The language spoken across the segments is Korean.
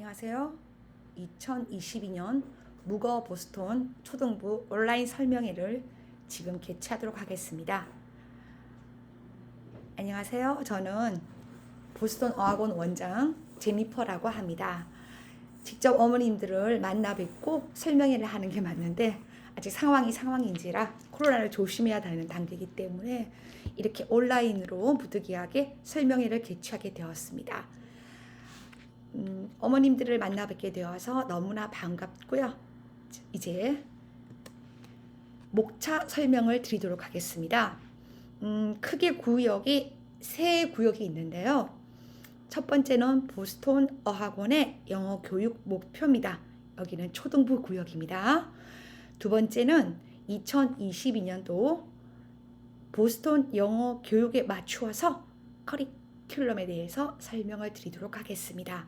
안녕하세요. 2022년 무거 보스턴 초등부 온라인 설명회를 지금 개최하도록 하겠습니다. 안녕하세요. 저는 보스턴 어학원 원장 제니퍼라고 합니다. 직접 어머님들을 만나 뵙고 설명회를 하는 게 맞는데 아직 상황인지라 코로나를 조심해야 되는 단계이기 때문에 이렇게 온라인으로 부득이하게 설명회를 개최하게 되었습니다. 어머님들을 만나 뵙게 되어서 너무나 반갑고요. 이제 목차 설명을 드리도록 하겠습니다. 크게 구역이 세 구역이 있는데요. 첫 번째는 보스턴 어학원의 영어 교육 목표입니다. 여기는 초등부 구역입니다. 두 번째는 2022년도 보스턴 영어 교육에 맞추어서 커리큘럼에 대해서 설명을 드리도록 하겠습니다.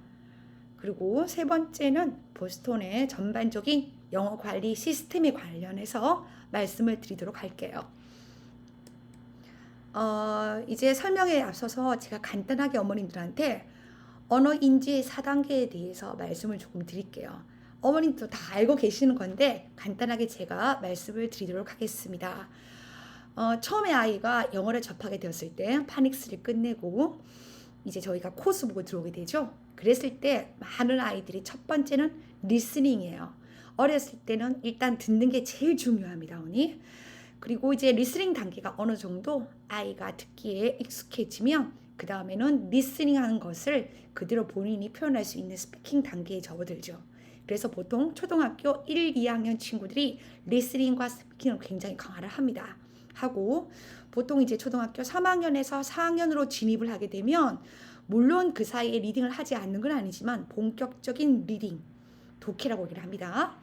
그리고 세 번째는 보스턴의 전반적인 영어 관리 시스템에 관련해서 말씀을 드리도록 할게요. 이제 설명에 앞서서 제가 간단하게 어머님들한테 언어 인지 4단계에 대해서 말씀을 조금 드릴게요. 어머님도 다 알고 계시는 건데 간단하게 제가 말씀을 드리도록 하겠습니다. 처음에 아이가 영어를 접하게 되었을 때 파닉스를 끝내고 이제 저희가 코스 보고 들어오게 되죠. 그랬을 때 많은 아이들이 첫 번째는 리스닝이에요. 어렸을 때는 일단 듣는 게 제일 중요합니다. 언니. 그리고 이제 리스닝 단계가 어느 정도 아이가 듣기에 익숙해지면 그 다음에는 리스닝 하는 것을 그대로 본인이 표현할 수 있는 스피킹 단계에 접어들죠. 그래서 보통 초등학교 1, 2학년 친구들이 리스닝과 스피킹을 굉장히 강화를 합니다. 하고 보통 이제 초등학교 3학년에서 4학년으로 진입을 하게 되면 물론 그 사이에 리딩을 하지 않는 건 아니지만 본격적인 리딩, 독해라고 얘기를 합니다.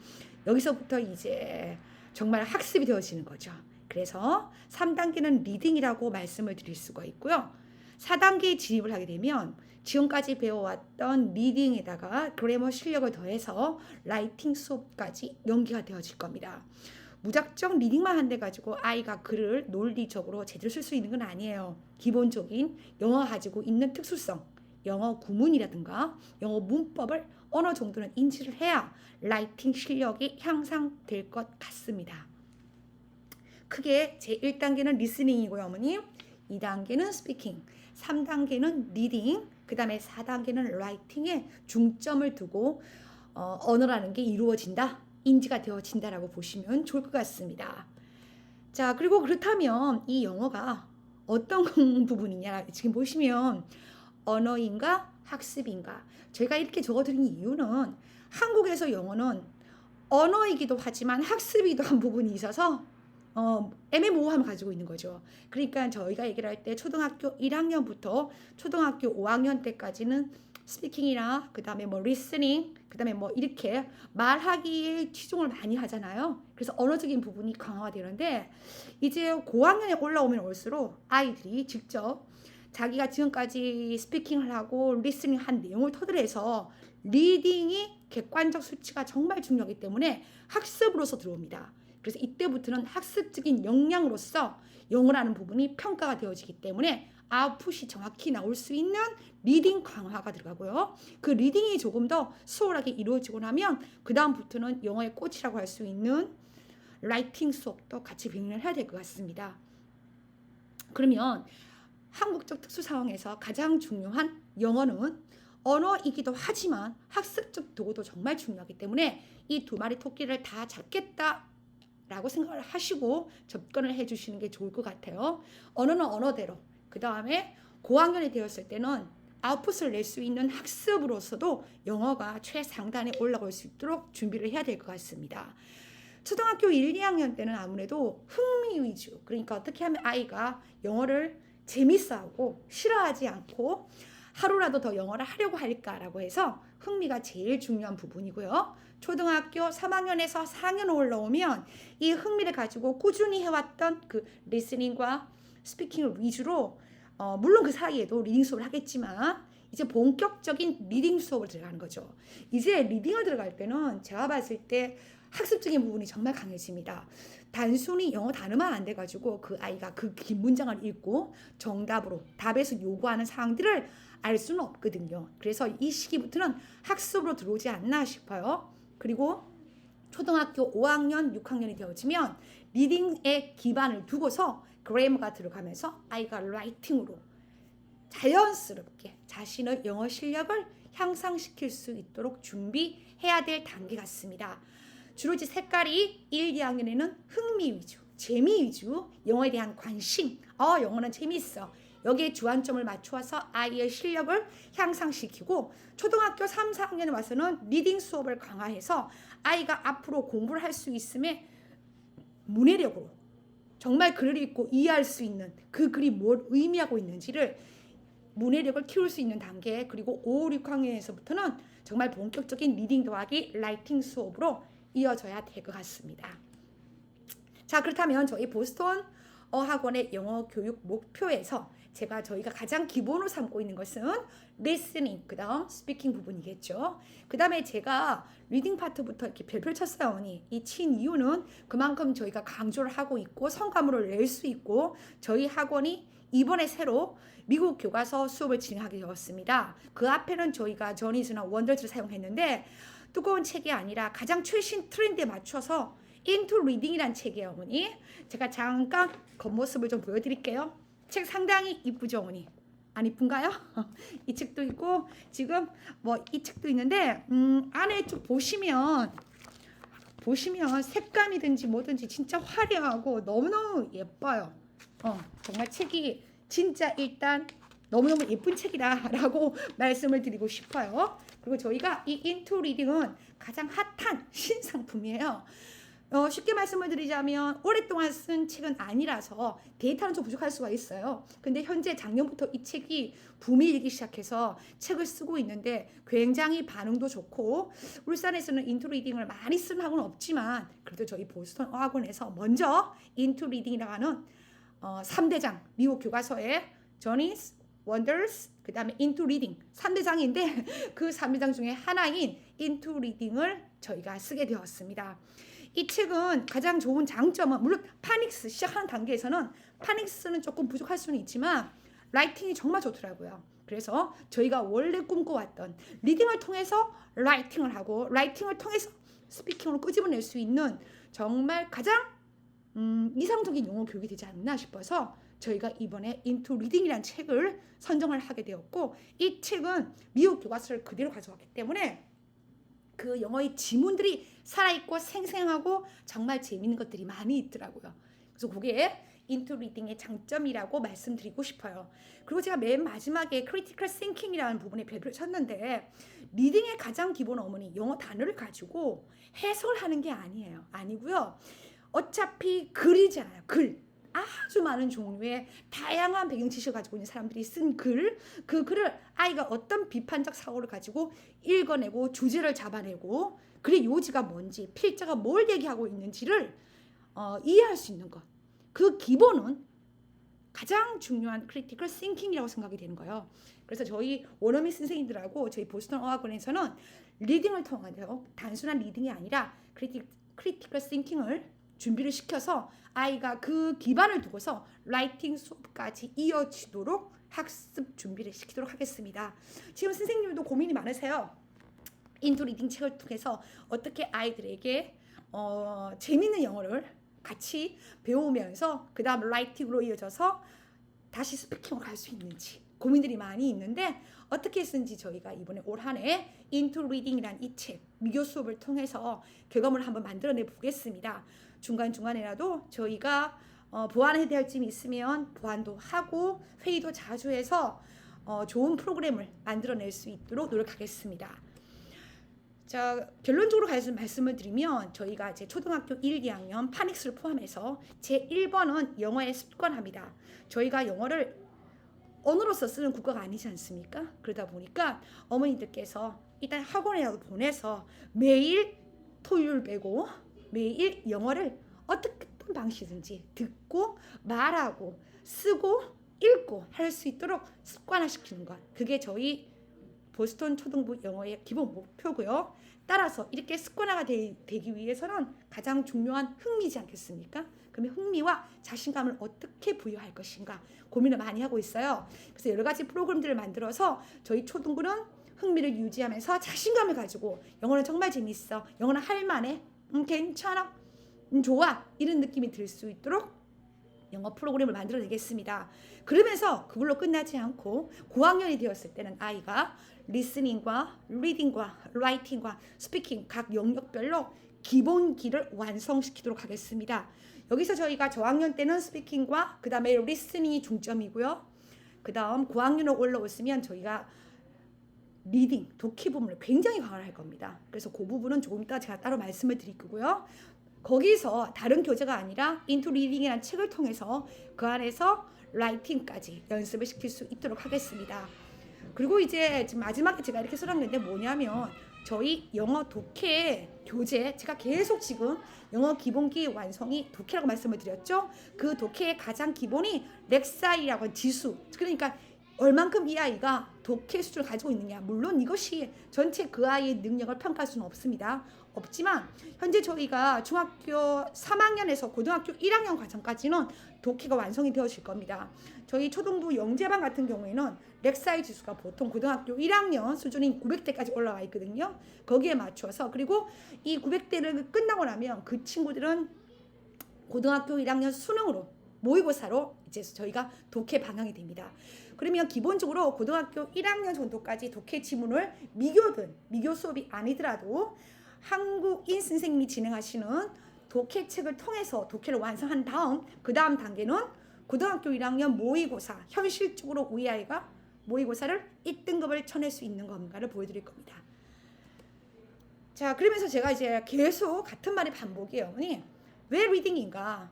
여기서부터 이제 정말 학습이 되어지는 거죠. 그래서 3단계는 리딩이라고 말씀을 드릴 수가 있고요. 4단계에 진입을 하게 되면 지금까지 배워왔던 리딩에다가 그래머 실력을 더해서 라이팅 수업까지 연계가 되어질 겁니다. 무작정 리딩만 한데 가지고 아이가 글을 논리적으로 제대로 쓸 수 있는 건 아니에요. 기본적인 영어 가지고 있는 특수성, 영어 구문이라든가 영어 문법을 어느 정도는 인지를 해야 라이팅 실력이 향상될 것 같습니다. 크게 제1단계는 리스닝이고요, 어머님. 2단계는 스피킹, 3단계는 리딩, 그 다음에 4단계는 라이팅에 중점을 두고 언어라는 게 이루어진다, 인지가 되어진다라고 보시면 좋을 것 같습니다. 자, 그리고 그렇다면 이 영어가 어떤 부분이냐, 지금 보시면 언어인가 학습인가, 제가 이렇게 적어드린 이유는 한국에서 영어는 언어이기도 하지만 학습이기도 한 부분이 있어서 애매모호함을 가지고 있는 거죠. 그러니까 저희가 얘기를 할 때 초등학교 1학년부터 초등학교 5학년 때까지는 스피킹이나 그 다음에 뭐 리스닝, 그 다음에 뭐 이렇게 말하기에 치중을 많이 하잖아요. 그래서 언어적인 부분이 강화가 되는데 이제 고학년에 올라오면 올수록 아이들이 직접 자기가 지금까지 스피킹을 하고 리스닝 한 내용을 토대로 해서 리딩이 객관적 수치가 정말 중요하기 때문에 학습으로서 들어옵니다. 그래서 이때부터는 학습적인 역량으로서 영어라는 부분이 평가가 되어지기 때문에 아웃풋이 정확히 나올 수 있는 리딩 강화가 들어가고요. 그 리딩이 조금 더 수월하게 이루어지고 나면 그 다음부터는 영어의 꽃이라고 할 수 있는 라이팅 수업도 같이 병행을 해야 될 것 같습니다. 그러면 한국적 특수 상황에서 가장 중요한 영어는 언어이기도 하지만 학습적 도구도 정말 중요하기 때문에 이 두 마리 토끼를 다 잡겠다라고 생각을 하시고 접근을 해주시는 게 좋을 것 같아요. 언어는 언어대로, 그 다음에 고학년이 되었을 때는 아웃풋을 낼 수 있는 학습으로서도 영어가 최상단에 올라갈 수 있도록 준비를 해야 될 것 같습니다. 초등학교 1, 2학년 때는 아무래도 흥미 위주, 그러니까 어떻게 하면 아이가 영어를 재밌어하고 싫어하지 않고 하루라도 더 영어를 하려고 할까라고 해서 흥미가 제일 중요한 부분이고요. 초등학교 3학년에서 4학년 올라오면 이 흥미를 가지고 꾸준히 해왔던 그 리스닝과 스피킹을 위주로 물론 그 사이에도 리딩 수업을 하겠지만 이제 본격적인 리딩 수업을 들어가는 거죠. 이제 리딩을 들어갈 때는 제가 봤을 때 학습적인 부분이 정말 강해집니다. 단순히 영어 단어만 안 돼가지고 그 아이가 그 긴 문장을 읽고 정답으로 답에서 요구하는 사항들을 알 수는 없거든요. 그래서 이 시기부터는 학습으로 들어오지 않나 싶어요. 그리고 초등학교 5학년, 6학년이 되어지면 리딩의 기반을 두고서 그래머가 들어가면서 아이가 라이팅으로 자연스럽게 자신의 영어 실력을 향상시킬 수 있도록 준비해야 될 단계 같습니다. 주로 이제 색깔이 1, 2학년에는 흥미 위주, 재미 위주, 영어에 대한 관심, 영어는 재미있어. 여기에 주안점을 맞추어서 아이의 실력을 향상시키고 초등학교 3, 4학년에 와서는 리딩 수업을 강화해서 아이가 앞으로 공부를 할 수 있음에 문해력으로 정말 글을 읽고 이해할 수 있는 그 글이 뭘 의미하고 있는지를 문해력을 키울 수 있는 단계, 그리고 5, 6학년에서부터는 정말 본격적인 리딩 더하기 라이팅 수업으로 이어져야 될 것 같습니다. 자, 그렇다면 저희 보스턴 어학원의 영어 교육 목표에서 저희가 가장 기본으로 삼고 있는 것은 listening, 그 다음 speaking 부분이겠죠. 그 다음에 제가 리딩 파트부터 이렇게 별표를 쳤어요, 어머니. 이 친 이유는 그만큼 저희가 강조를 하고 있고 성과물을 낼 수 있고 저희 학원이 이번에 새로 미국 교과서 수업을 진행하게 되었습니다. 그 앞에는 저희가 저니즈나 원더즈를 사용했는데 두꺼운 책이 아니라 가장 최신 트렌드에 맞춰서 Into Reading이란 책이에요, 어머니. 제가 잠깐 겉모습을 좀 보여드릴게요. 책 상당히 이쁘죠, 어머니? 안 이쁜가요? 이 책도 있고 지금 뭐 이 책도 있는데 안에 쭉 보시면 색감이든지 뭐든지 진짜 화려하고 너무너무 예뻐요. 정말 책이 진짜 일단 너무너무 예쁜 책이다라고 말씀을 드리고 싶어요. 그리고 저희가 이 Into Reading은 가장 핫한 신상품이에요. 쉽게 말씀을 드리자면 오랫동안 쓴 책은 아니라서 데이터는 좀 부족할 수가 있어요. 근데 현재 작년부터 이 책이 붐이 일기 시작해서 책을 쓰고 있는데 굉장히 반응도 좋고 울산에서는 인투 리딩을 많이 쓰는 학원은 없지만 그래도 저희 보스턴 어학원에서 먼저 인투 리딩이라고 하는 3대장 미국 교과서에 저니스, 원더스, 그 다음에 인투 리딩 3대장인데 그 3대장 중에 하나인 인투 리딩을 저희가 쓰게 되었습니다. 이 책은 가장 좋은 장점은 물론 파닉스 시작하는 단계에서는 파닉스는 조금 부족할 수는 있지만 라이팅이 정말 좋더라고요. 그래서 저희가 원래 꿈꿔왔던 리딩을 통해서 라이팅을 하고 라이팅을 통해서 스피킹으로 끄집어낼 수 있는 정말 가장 이상적인 영어 교육이 되지 않나 싶어서 저희가 이번에 Into Reading이라는 책을 선정을 하게 되었고 이 책은 미국 교과서를 그대로 가져왔기 때문에 그 영어의 지문들이 살아있고 생생하고 정말 재밌는 것들이 많이 있더라고요. 그래서 그게 Into Reading의 장점이라고 말씀드리고 싶어요. 그리고 제가 맨 마지막에 Critical Thinking이라는 부분에 별표를 쳤는데 리딩의 가장 기본 어머니 영어 단어를 가지고 해석을 하는 게 아니고요. 어차피 글이잖아요. 글. 아주 많은 종류의 다양한 배경 지식을 가지고 있는 사람들이 쓴 글, 그 글을 아이가 어떤 비판적 사고를 가지고 읽어내고 주제를 잡아내고 글의 요지가 뭔지 필자가 뭘 얘기하고 있는지를 이해할 수 있는 것. 그 기본은 가장 중요한 크리티컬 싱킹이라고 생각이 되는 거예요. 그래서 저희 원어민 선생님들하고 저희 보스턴 어학원에서는 리딩을 통해서 단순한 리딩이 아니라 크리티컬 싱킹을 준비를 시켜서 아이가 그 기반을 두고서 라이팅 수업까지 이어지도록 학습 준비를 시키도록 하겠습니다. 지금 선생님도 고민이 많으세요. 인투 리딩 책을 통해서 어떻게 아이들에게 재밌는 영어를 같이 배우면서 그 다음 라이팅으로 이어져서 다시 스피킹으로 갈 수 있는지 고민들이 많이 있는데 어떻게 했는지 저희가 이번에 올 한 해 Into Reading이라는 이 책 미교 수업을 통해서 결과물을 한번 만들어내 보겠습니다. 중간중간에라도 저희가 보완해야 될 점이 있으면 보완도 하고 회의도 자주 해서 좋은 프로그램을 만들어낼 수 있도록 노력하겠습니다. 자, 결론적으로 말씀을 드리면 저희가 이제 초등학교 1, 2학년 파닉스를 포함해서 제 1번은 영어의 습관합니다. 저희가 영어를 언어로서 쓰는 국가가 아니지 않습니까? 그러다 보니까 어머니들께서 일단 학원이라도 보내서 매일 토요일 빼고 매일 영어를 어떤 방식이든지 듣고 말하고 쓰고 읽고 할 수 있도록 습관화시키는 것. 그게 저희 보스턴 초등부 영어의 기본 목표고요. 따라서 이렇게 습관화가 되기 위해서는 가장 중요한 흥미지 않겠습니까? 그러면 흥미와 자신감을 어떻게 부여할 것인가 고민을 많이 하고 있어요. 그래서 여러 가지 프로그램들을 만들어서 저희 초등부는 흥미를 유지하면서 자신감을 가지고 영어는 정말 재밌어, 영어는 할만해, 괜찮아, 좋아, 이런 느낌이 들 수 있도록 영어 프로그램을 만들어내겠습니다. 그러면서 그걸로 끝나지 않고 고학년이 되었을 때는 아이가 리스닝과 리딩과 라이팅과 스피킹 각 영역별로 기본기를 완성시키도록 하겠습니다. 여기서 저희가 저학년 때는 스피킹과 그 다음에 리스닝이 중점이고요. 그 다음 고학년으로 올라오시면 저희가 리딩, 독해 부분을 굉장히 강화할 겁니다. 그래서 그 부분은 조금 이따 제가 따로 말씀을 드릴 거고요. 거기서 다른 교재가 아니라 인투 리딩이라는 책을 통해서 그 안에서 라이팅까지 연습을 시킬 수 있도록 하겠습니다. 그리고 이제 지금 마지막에 제가 이렇게 써놨는데 뭐냐면 저희 영어 독해 교재, 제가 계속 지금 영어 기본기 완성이 독해라고 말씀을 드렸죠. 그 독해의 가장 기본이 렉사이라고 하는 지수, 그러니까 얼만큼 이 아이가 독해 수준을 가지고 있느냐. 물론 이것이 전체 그 아이의 능력을 평가할 수는 없습니다. 없지만 현재 저희가 중학교 3학년에서 고등학교 1학년 과정까지는 독해가 완성이 되어질 겁니다. 저희 초등부 영재반 같은 경우에는 렉사이 지수가 보통 고등학교 1학년 수준인 900대까지 올라와 있거든요. 거기에 맞춰서, 그리고 이 900대를 끝나고 나면 그 친구들은 고등학교 1학년 수능으로 모의고사로 이제 저희가 독해 방향이 됩니다. 그러면 기본적으로 고등학교 1학년 정도까지 독해 지문을 미교 수업이 아니더라도 한국인 선생님이 진행하시는 독해책을 통해서 독해를 완성한 다음 그 다음 단계는 고등학교 1학년 모의고사, 현실적으로 우리 아이가 모의고사를 1등급을 쳐낼 수 있는 건가를 보여드릴 겁니다. 자, 그러면서 제가 이제 계속 같은 말이 반복이에요. 왜 리딩인가?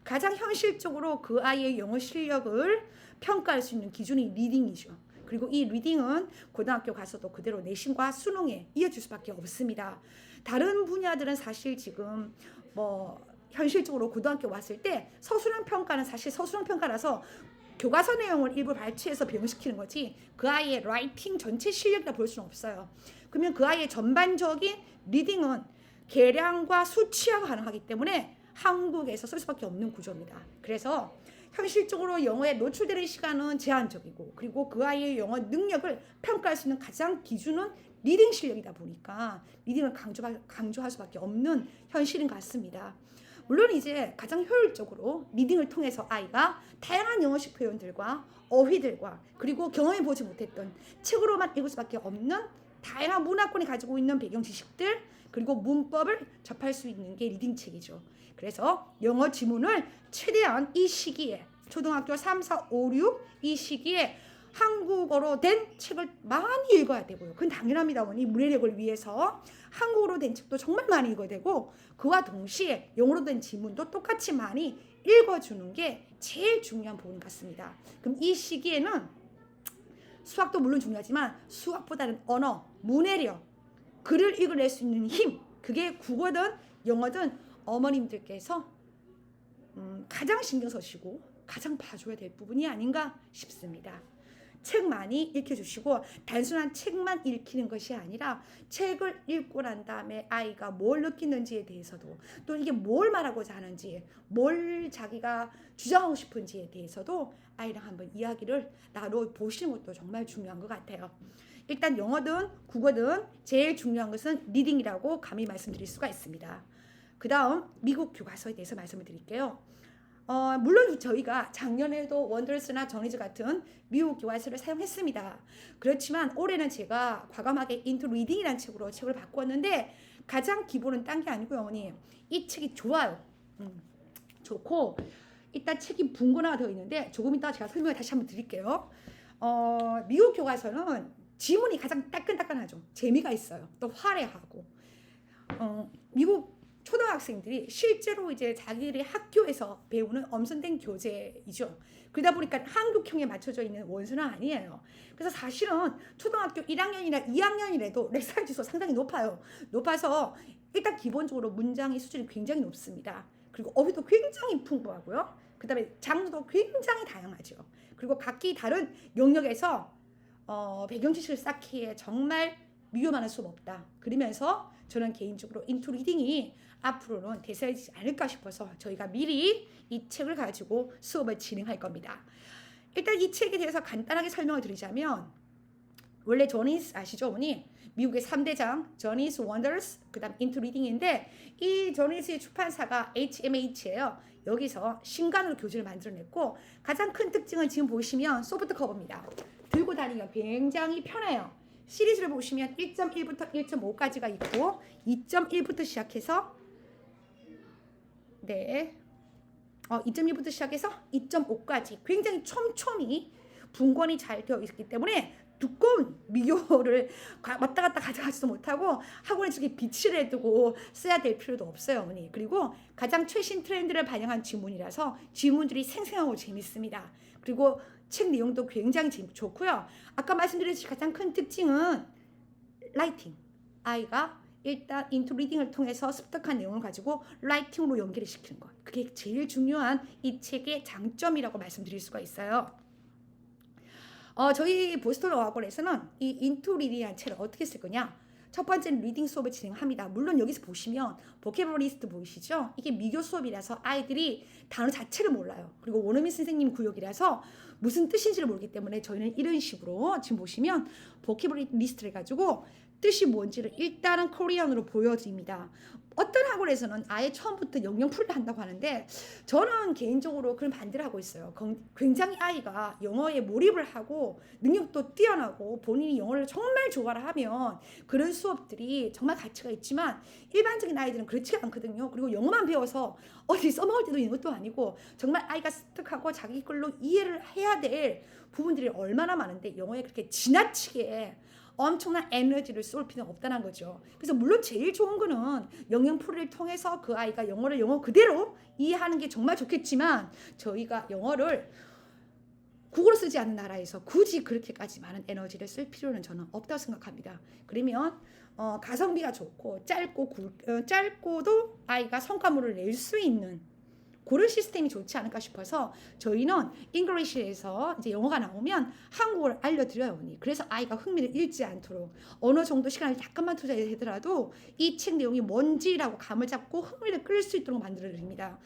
가장 현실적으로 그 아이의 영어 실력을 평가할 수 있는 기준이 리딩이죠. 그리고 이 리딩은 고등학교 가서도 그대로 내신과 수능에 이어질 수밖에 없습니다. 다른 분야들은 사실 지금 현실적으로 고등학교 왔을 때 서술형 평가는 사실 서술형 평가라서 교과서 내용을 일부 발췌해서 배움시키는 거지 그 아이의 라이팅 전체 실력이라 볼 수는 없어요. 그러면 그 아이의 전반적인 리딩은 계량과 수치화가 가능하기 때문에 한국에서 쓸 수밖에 없는 구조입니다. 그래서 현실적으로 영어에 노출되는 시간은 제한적이고, 그리고 그 아이의 영어 능력을 평가할 수 있는 가장 기준은 리딩 실력이다 보니까 리딩을 강조할 수밖에 없는 현실인 것 같습니다. 물론 이제 가장 효율적으로 리딩을 통해서 아이가 다양한 영어식 표현들과 어휘들과 그리고 경험해보지 못했던 책으로만 읽을 수밖에 없는 다양한 문화권이 가지고 있는 배경 지식들 그리고 문법을 접할 수 있는 게 리딩 책이죠. 그래서 영어 지문을 최대한 이 시기에 초등학교 3, 4, 5, 6 이 시기에 한국어로 된 책을 많이 읽어야 되고요. 그건 당연합니다. 문해력을 위해서 한국어로 된 책도 정말 많이 읽어야 되고 그와 동시에 영어로 된 지문도 똑같이 많이 읽어주는 게 제일 중요한 부분 같습니다. 그럼 이 시기에는 수학도 물론 중요하지만 수학보다는 언어, 문해력, 글을 읽어낼 수 있는 힘, 그게 국어든 영어든 어머님들께서 가장 신경 쓰시고 가장 봐줘야 될 부분이 아닌가 싶습니다. 책 많이 읽혀주시고 단순한 책만 읽히는 것이 아니라 책을 읽고 난 다음에 아이가 뭘 느끼는지에 대해서도 또 이게 뭘 말하고자 하는지 뭘 자기가 주장하고 싶은지에 대해서도 아이랑 한번 이야기를 나눠보시는 것도 정말 중요한 것 같아요. 일단 영어든 국어든 제일 중요한 것은 리딩이라고 감히 말씀드릴 수가 있습니다. 그 다음 미국 교과서에 대해서 말씀을 드릴게요. 물론 저희가 작년에도 원더스나 저니즈 같은 미국 교과서를 사용했습니다. 그렇지만 올해는 제가 과감하게 인투 리딩이라는 책으로 책을 바꾸었는데 가장 기본은 딴 게 아니고요. 어머니 이 책이 좋아요. 좋고 일단 책이 분권화가 되어 있는데 조금 이따 제가 설명을 다시 한번 드릴게요. 미국 교과서는 지문이 가장 따끈따끈하죠. 재미가 있어요. 또 화려하고 미국 초등학생들이 실제로 이제 자기들이 학교에서 배우는 엄선된 교재이죠. 그러다 보니까 한국형에 맞춰져 있는 원서는 아니에요. 그래서 사실은 초등학교 1학년이나 2학년이라도 렉사이 지수가 상당히 높아요. 높아서 일단 기본적으로 문장의 수준이 굉장히 높습니다. 그리고 어휘도 굉장히 풍부하고요. 그 다음에 장르도 굉장히 다양하죠. 그리고 각기 다른 영역에서 배경 지식을 쌓기에 정말 위험한 수업 없다. 그러면서 저는 개인적으로 인투 리딩이 앞으로는 대세되지 않을까 싶어서 저희가 미리 이 책을 가지고 수업을 진행할 겁니다. 일단 이 책에 대해서 간단하게 설명을 드리자면, 원래 조니스 아시죠, 어머니? 미국의 3대장 조니스 원더스, 그 다음 인투 리딩인데, 이 조니스의 출판사가 HMH예요. 여기서 신간으로 교재를 만들어냈고, 가장 큰 특징은 지금 보시면 소프트 커버입니다. 들고 다니기가 굉장히 편해요. 시리즈를 보시면 1.1부터 1.5까지가 있고, 2.1부터 시작해서 2.1부터 시작해서 2.5까지 굉장히 촘촘히 분권이 잘 되어 있기 때문에 두꺼운 미교를 왔다 갔다 가져가지도 못하고 학원에 저렇게 비치를 해두고 써야 될 필요도 없어요, 어머니. 그리고 가장 최신 트렌드를 반영한 지문이라서 지문들이 생생하고 재밌습니다. 그리고 책 내용도 굉장히 좋고요. 아까 말씀드렸듯이 가장 큰 특징은 라이팅. 아이가 일단 인투 리딩을 통해서 습득한 내용을 가지고 라이팅으로 연결을 시키는 것. 그게 제일 중요한 이 책의 장점이라고 말씀드릴 수가 있어요. 저희 보스턴 어학원에서는 이 인투 리딩이라는 책을 어떻게 쓸 거냐? 첫 번째는 리딩 수업을 진행합니다. 물론 여기서 보시면 보케블러리 리스트 보이시죠? 이게 미교 수업이라서 아이들이 단어 자체를 몰라요. 그리고 원어민 선생님 구역이라서 무슨 뜻인지를 모르기 때문에 저희는 이런 식으로 지금 보시면 보케블러리 리스트를 가지고 뜻이 뭔지를 일단은 코리안으로 보여드립니다. 어떤 학원에서는 아예 처음부터 영영풀이를 한다고 하는데 저는 개인적으로 그런 반대를 하고 있어요. 굉장히 아이가 영어에 몰입을 하고 능력도 뛰어나고 본인이 영어를 정말 좋아를 하면 그런 수업들이 정말 가치가 있지만 일반적인 아이들은 그렇지 않거든요. 그리고 영어만 배워서 어디 써먹을 때도 있는 것도 아니고 정말 아이가 습득하고 자기 걸로 이해를 해야 될 부분들이 얼마나 많은데 영어에 그렇게 지나치게 엄청난 에너지를 쏠 필요는 없다는 거죠. 그래서 물론 제일 좋은 거는 영영풀이를 통해서 그 아이가 영어를 영어 그대로 이해하는 게 정말 좋겠지만 저희가 영어를 국어로 쓰지 않는 나라에서 굳이 그렇게까지 많은 에너지를 쓸 필요는 저는 없다고 생각합니다. 그러면 가성비가 좋고 짧고도 아이가 성과물을 낼 수 있는 그런 시스템이 좋지 않을까 싶어서 저희는 잉글리시에서 이제 영어가 나오면 한국어를 알려드려요, 언니. 그래서 아이가 흥미를 잃지 않도록 어느 정도 시간을 약간만 투자하더라도 이 책 내용이 뭔지라고 감을 잡고 흥미를 끌 수 있도록 만들어드립니다.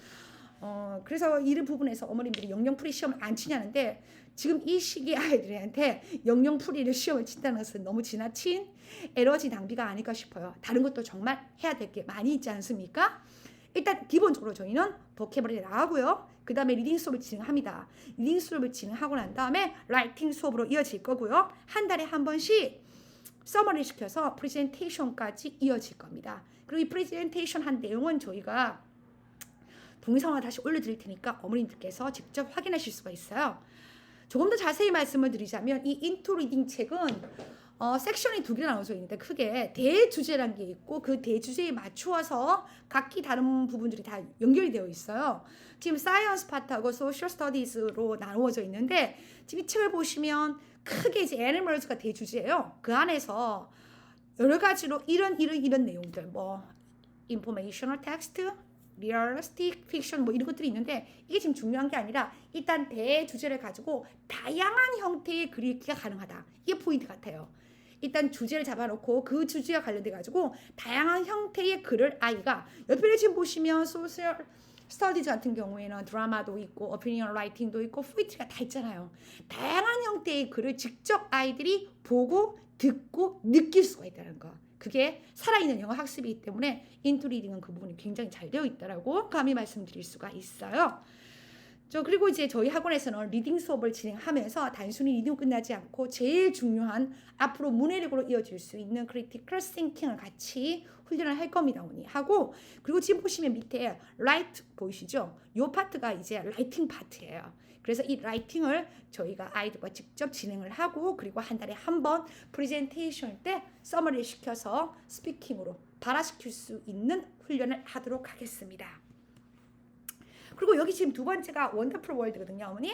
그래서 이런 부분에서 어머님들이 영영풀이 시험을 안 치냐는데 지금 이 시기 아이들한테 영영풀이를 시험을 친다는 것은 너무 지나친 에너지 낭비가 아닐까 싶어요. 다른 것도 정말 해야 될 게 많이 있지 않습니까? 일단 기본적으로 저희는 보케블러리 나가고요. 그 다음에 리딩 수업을 진행합니다. 리딩 수업을 진행하고 난 다음에 라이팅 수업으로 이어질 거고요. 한 달에 한 번씩 서머리 시켜서 프레젠테이션까지 이어질 겁니다. 그리고 이 프레젠테이션 한 내용은 저희가 동영상을 다시 올려드릴 테니까 어머님들께서 직접 확인하실 수가 있어요. 조금 더 자세히 말씀을 드리자면 이 인투 리딩 책은 섹션이 두 개가 나눠져 있는데 크게 대주제라는 게 있고 그 대주제에 맞추어서 각기 다른 부분들이 다 연결이 되어 있어요. 지금 사이언스 파트하고 소셜 스터디즈로 나누어져 있는데 지금 이 책을 보시면 크게 이제 애니멀즈가 대주제예요. 그 안에서 여러 가지로 이런 내용들 뭐 인포메이셔널 텍스트 리얼리스틱 픽션 뭐 이런 것들이 있는데 이게 지금 중요한 게 아니라 일단 대주제를 가지고 다양한 형태의 글을 읽기가 가능하다. 이게 포인트 같아요. 일단 주제를 잡아놓고 그 주제와 관련돼 가지고 다양한 형태의 글을 아이가 옆에 지금 보시면 소셜 스터디즈 같은 경우에는 드라마도 있고 오피니언 라이팅도 있고 포이트리가 다 있잖아요. 다양한 형태의 글을 직접 아이들이 보고 듣고 느낄 수가 있다는 거. 그게 살아있는 영어 학습이기 때문에 인투 리딩은 그 부분이 굉장히 잘 되어 있다라고 감히 말씀드릴 수가 있어요. 그리고 이제 저희 학원에서는 리딩 수업을 진행하면서 단순히 리딩 끝나지 않고 제일 중요한 앞으로 문해력으로 이어질 수 있는 크리티컬 싱킹을 같이 훈련을 할 겁니다, 언니. 하고 그리고 지금 보시면 밑에 라이트 보이시죠? 이 파트가 이제 라이팅 파트예요. 그래서 이 라이팅을 저희가 아이들과 직접 진행을 하고 그리고 한 달에 한 번 프레젠테이션 때 서머리를 시켜서 스피킹으로 발화시킬 수 있는 훈련을 하도록 하겠습니다. 그리고 여기 지금 두 번째가 원더풀 월드거든요, 어머니.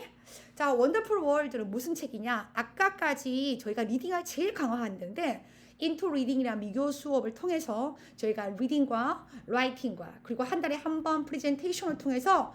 자, 원더풀 월드는 무슨 책이냐? 아까까지 저희가 리딩을 제일 강화했는데 인투 리딩이라는 미교 수업을 통해서 저희가 리딩과 라이팅과 그리고 한 달에 한 번 프레젠테이션을 통해서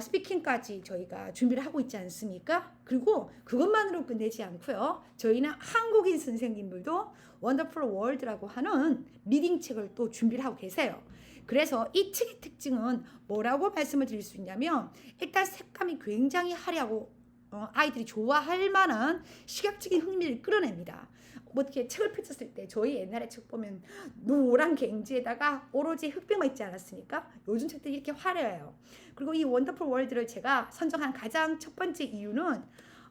스피킹까지 저희가 준비를 하고 있지 않습니까? 그리고 그것만으로 끝내지 않고요. 저희는 한국인 선생님들도 원더풀 월드라고 하는 리딩 책을 또 준비를 하고 계세요. 그래서 이 책의 특징은 뭐라고 말씀을 드릴 수 있냐면 일단 색감이 굉장히 화려하고 아이들이 좋아할 만한 시각적인 흥미를 끌어냅니다. 뭐 이렇게 책을 펼쳤을 때 저희 옛날에 책 보면 노란 갱지에다가 오로지 흑백만 있지 않았습니까? 요즘 책들이 이렇게 화려해요. 그리고 이 원더풀 월드를 제가 선정한 가장 첫 번째 이유는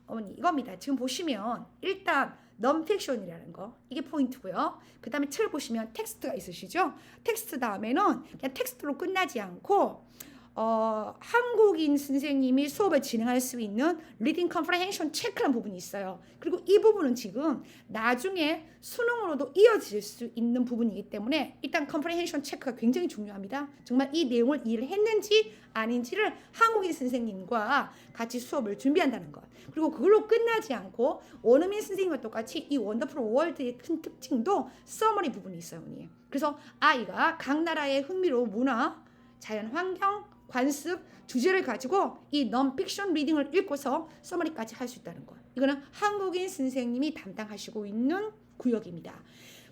어머니 이겁니다. 지금 보시면 일단 넌픽션이라는 거 이게 포인트고요. 그 다음에 책을 보시면 텍스트가 있으시죠? 텍스트 다음에는 그냥 텍스트로 끝나지 않고 한국인 선생님이 수업을 진행할 수 있는 리딩 컴프레hen션 체크라는 부분이 있어요. 그리고 이 부분은 지금 나중에 수능으로도 이어질 수 있는 부분이기 때문에 일단 컴프레hen션 체크가 굉장히 중요합니다. 정말 이 내용을 이해를 했는지 아닌지를 한국인 선생님과 같이 수업을 준비한다는 것. 그리고 그걸로 끝나지 않고 원어민 선생님과 똑같이 이 원더풀 월드의 큰 특징도 서머리 부분이 있어요. 언니. 그래서 아이가 각 나라의 흥미로운 문화, 자연 환경, 관습, 주제를 가지고 이 넌픽션 리딩을 읽고서 서머리까지 할 수 있다는 것. 이거는 한국인 선생님이 담당하시고 있는 구역입니다.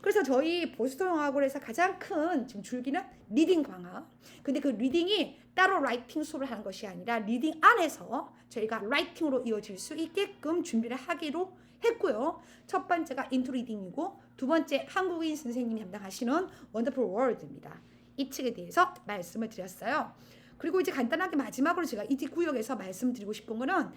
그래서 저희 보스턴 영어학원에서 가장 큰 지금 줄기는 리딩 강화. 근데 그 리딩이 따로 라이팅 수업을 하는 것이 아니라 리딩 안에서 저희가 라이팅으로 이어질 수 있게끔 준비를 하기로 했고요. 첫 번째가 인투 리딩이고 두 번째 한국인 선생님이 담당하시는 원더풀 월드입니다. 이 책에 대해서 말씀을 드렸어요. 그리고 이제 간단하게 마지막으로 제가 이 구역에서 말씀드리고 싶은 거는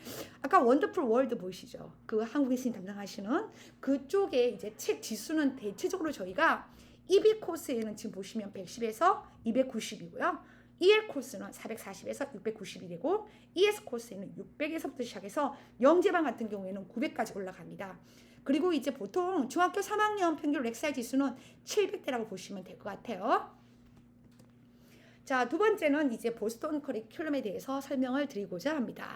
아까 원더풀 월드 보이시죠? 그 한국인 선생님 담당하시는 그쪽에 이제 책 지수는 대체적으로 저희가 EB 코스에는 지금 보시면 110에서 290이고요. EL 코스는 440에서 690이고 ES 코스에는 600에서부터 시작해서 영재반 같은 경우에는 900까지 올라갑니다. 그리고 이제 보통 중학교 3학년 평균 렉사이 지수는 700대라고 보시면 될 것 같아요. 자, 두 번째는 이제 보스턴 커리큘럼에 대해서 설명을 드리고자 합니다.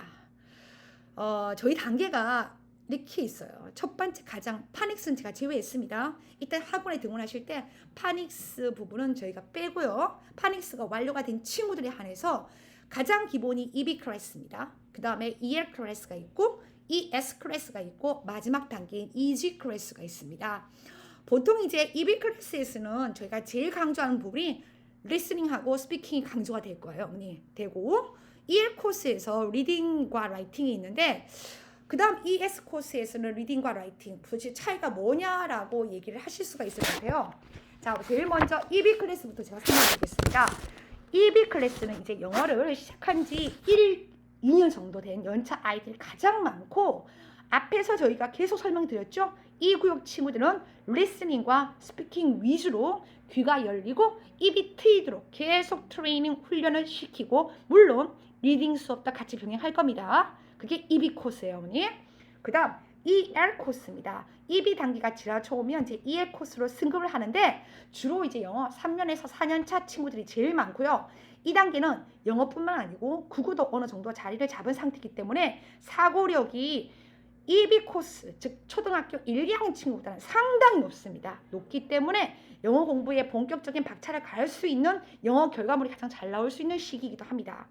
저희 단계가 이렇게 있어요. 첫 번째 가장 파닉스는 제가 제외했습니다. 일단 학원에 등원하실 때 파닉스 부분은 저희가 빼고요. 파닉스가 완료가 된 친구들에 한해서 가장 기본이 EB 클래스입니다. 그 다음에 EL 클래스가 있고 ES 클래스가 있고 마지막 단계인 EG 클래스가 있습니다. 보통 이제 EB 클래스에서는 저희가 제일 강조하는 부분이 리스닝하고 스피킹이 강조가 될 거예요. 언니. 되고 EL 코스에서 리딩과 라이팅이 있는데 그 다음 ES 코스에서는 리딩과 라이팅 도대체 차이가 뭐냐라고 얘기를 하실 수가 있을 것 같아요. 자, 제일 먼저 EB 클래스부터 제가 설명드리겠습니다. EB 클래스는 이제 영어를 시작한 지 2년 정도 된 연차 아이들이 가장 많고 앞에서 저희가 계속 설명드렸죠. 이 구역 친구들은 리스닝과 스피킹 위주로 귀가 열리고 입이 트이도록 계속 트레이닝 훈련을 시키고 물론 리딩 수업도 같이 병행할 겁니다. 그게 EB 코스예요, 어머니. 그 다음 EL 코스입니다. EB 단계가 지나쳐오면 이제 EL 코스로 승급을 하는데 주로 이제 영어 3년에서 4년차 친구들이 제일 많고요. 이 단계는 영어뿐만 아니고 국어도 어느 정도 자리를 잡은 상태이기 때문에 사고력이 EB 코스, 즉 초등학교 1, 2학년 친구보다는 상당히 높습니다. 높기 때문에 영어 공부에 본격적인 박차를 가할 수 있는 영어 결과물이 가장 잘 나올 수 있는 시기이기도 합니다.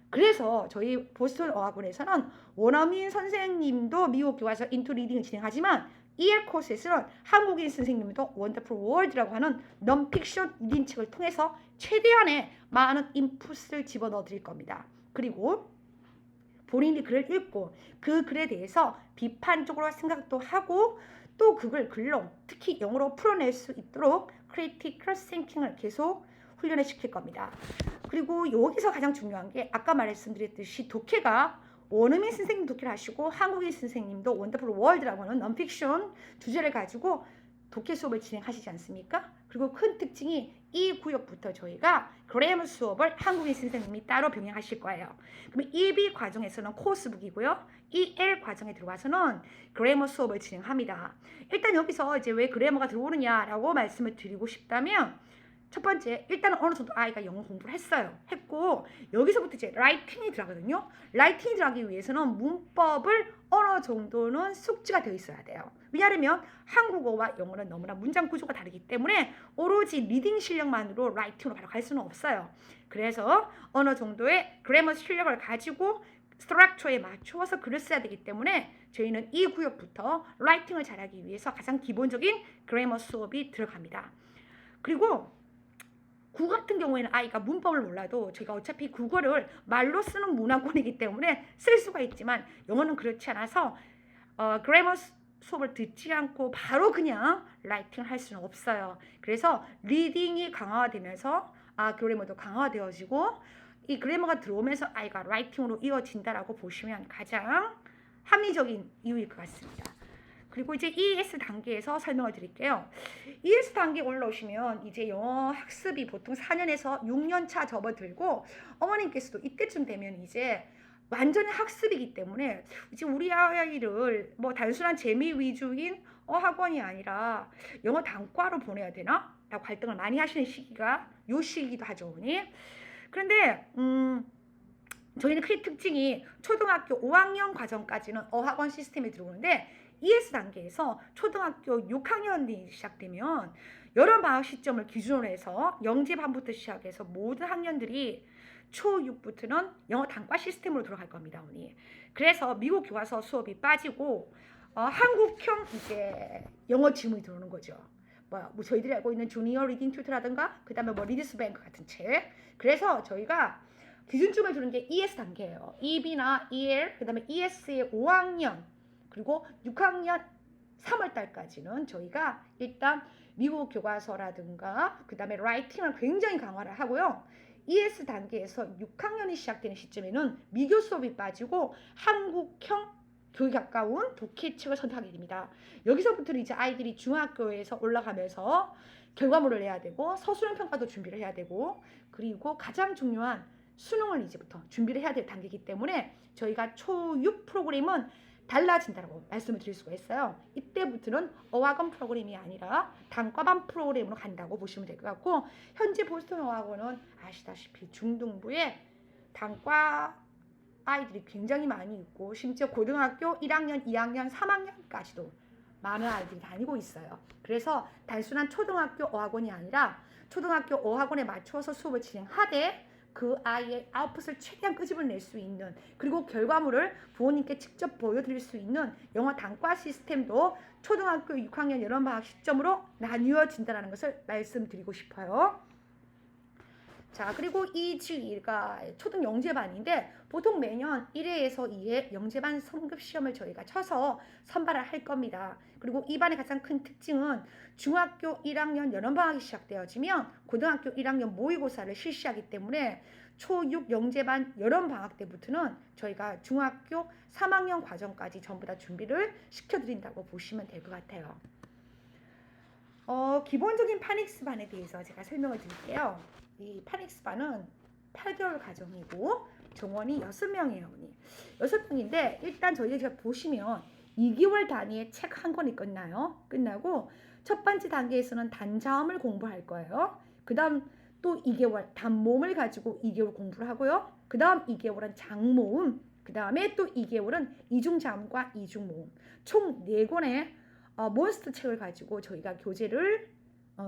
그래서 저희 보스턴 어학원에서는 원어민 선생님도 미국 교과서 인투 리딩을 진행하지만 EL 코스에서는 한국인 선생님도 원더풀 월드라고 하는 넌픽션 리딩 책을 통해서 최대한의 많은 인풋을 집어넣어 드릴 겁니다. 그리고 본인이 글을 읽고 그 글에 대해서 비판적으로 생각도 하고 또 그걸 글로 특히 영어로 풀어낼 수 있도록 크리티컬 싱킹을 계속 훈련을 시킬 겁니다. 그리고 여기서 가장 중요한 게 아까 말씀드렸듯이 독해가 원어민 선생님 독해를 하시고 한국인 선생님도 원더풀 월드라고 하는 넌픽션 주제를 가지고 독해 수업을 진행하시지 않습니까? 그리고 큰 특징이 이 구역부터 저희가 그래머 수업을 한국인 선생님이 따로 병행하실 거예요. 그럼 EB 과정에서는 코스북이고요. EL 과정에 들어와서는 그래머 수업을 진행합니다. 일단 여기서 이제 왜 그래머가 들어오느냐라고 말씀을 드리고 싶다면 첫 번째, 일단은 어느 정도 아이가 영어 공부를 했고 여기서부터 이제 라이팅이 들어가거든요. 라이팅이 들어가기 위해서는 문법을 어느 정도는 숙지가 되어 있어야 돼요. 왜냐하면 한국어와 영어는 너무나 문장 구조가 다르기 때문에 오로지 리딩 실력만으로 라이팅으로 바로 갈 수는 없어요. 그래서 어느 정도의 그래머 실력을 가지고 스트럭처에 맞추어서 글을 써야 되기 때문에 저희는 이 구역부터 라이팅을 잘하기 위해서 가장 기본적인 그래머 수업이 들어갑니다. 그리고 국어 같은 경우에는 아이가 문법을 몰라도 저희가 어차피 국어를 말로 쓰는 문화권이기 때문에 쓸 수가 있지만 영어는 그렇지 않아서 그래머 수업을 듣지 않고 바로 그냥 라이팅을 할 수는 없어요. 그래서 리딩이 강화되면서 그래머도 강화되어지고 이 그래머가 들어오면서 아이가 라이팅으로 이어진다라고 보시면 가장 합리적인 이유일 것 같습니다. 그리고 이제 ES 단계에서 설명을 드릴게요. ES 단계 올라오시면 이제 영어 학습이 보통 4년에서 6년 차 접어들고 어머님께서도 이때쯤 되면 이제 완전히 학습이기 때문에 이제 우리 아이를 뭐 단순한 재미 위주인 어학원이 아니라 영어 단과로 보내야 되나? 라고 갈등을 많이 하시는 시기가 요 시기이기도 하죠, 어머니. 그런데 저희는 그 특징이 초등학교 5학년 과정까지는 어학원 시스템에 들어오는데 ES 단계에서 초등학교 6학년이 시작되면 여름방학 시점을 기준으로 해서 영재반부터 시작해서 모든 학년들이 초6부터는 영어 단과 시스템으로 들어갈 겁니다, 어머니. 그래서 미국 교과서 수업이 빠지고 한국형 이제 영어 지문이 들어오는 거죠. 뭐 저희들이 알고 있는 주니어 리딩 튜터라든가 그다음에 뭐 리디스 뱅크 같은 책. 그래서 저희가 기준점을 두는 게 ES 단계예요. EB나 EL, 그다음에 ES의 5학년 그리고 6학년 3월달까지는 저희가 일단 미국 교과서라든가 그다음에 라이팅을 굉장히 강화를 하고요. ES 단계에서 6학년이 시작되는 시점에는 미교 수업이 빠지고 한국형 교육에 가까운 독해책을 선택하게 됩니다. 여기서부터는 이제 아이들이 중학교에서 올라가면서 결과물을 내야 되고 서술형 평가도 준비를 해야 되고 그리고 가장 중요한 수능을 이제부터 준비를 해야 될 단계이기 때문에 저희가 초6 프로그램은 달라진다고 말씀을 드릴 수가 있어요. 이때부터는 어학원 프로그램이 아니라 단과반 프로그램으로 간다고 보시면 될 것 같고 현재 보스턴 어학원은 아시다시피 중등부에 단과 아이들이 굉장히 많이 있고 심지어 고등학교 1학년, 2학년, 3학년까지도 많은 아이들이 다니고 있어요. 그래서 단순한 초등학교 어학원이 아니라 초등학교 어학원에 맞춰서 수업을 진행하되 그 아이의 아웃풋을 최대한 끄집어낼 수 있는 그리고 결과물을 부모님께 직접 보여드릴 수 있는 영어 단과 시스템도 초등학교 6학년 여름방학 시점으로 나뉘어진다는 것을 말씀드리고 싶어요. 자, 그리고 이 주2가 초등 영재반인데 보통 매년 1회에서 2회 영재반 성급 시험을 저희가 쳐서 선발을 할 겁니다. 그리고 이 반의 가장 큰 특징은 중학교 1학년 여름방학이 시작되어지면 고등학교 1학년 모의고사를 실시하기 때문에 초6 영재반 여름방학 때부터는 저희가 중학교 3학년 과정까지 전부 다 준비를 시켜드린다고 보시면 될 것 같아요. 기본적인 파닉스 반에 대해서 제가 설명을 드릴게요. 이 파닉스 반은 8개월 과정이고 정원이 6명이에요. 6명인데 일단 저희가 보시면 2개월 단위의 책 한 권이 끝나고 첫 번째 단계에서는 단자음을 공부할 거예요. 그 다음 또 2개월 단모음을 가지고 2개월 공부를 하고요. 그 다음 2개월은 장모음, 그 다음에 또 2개월은 이중자음과 이중모음 총 4권의 몬스터 책을 가지고 저희가 교재를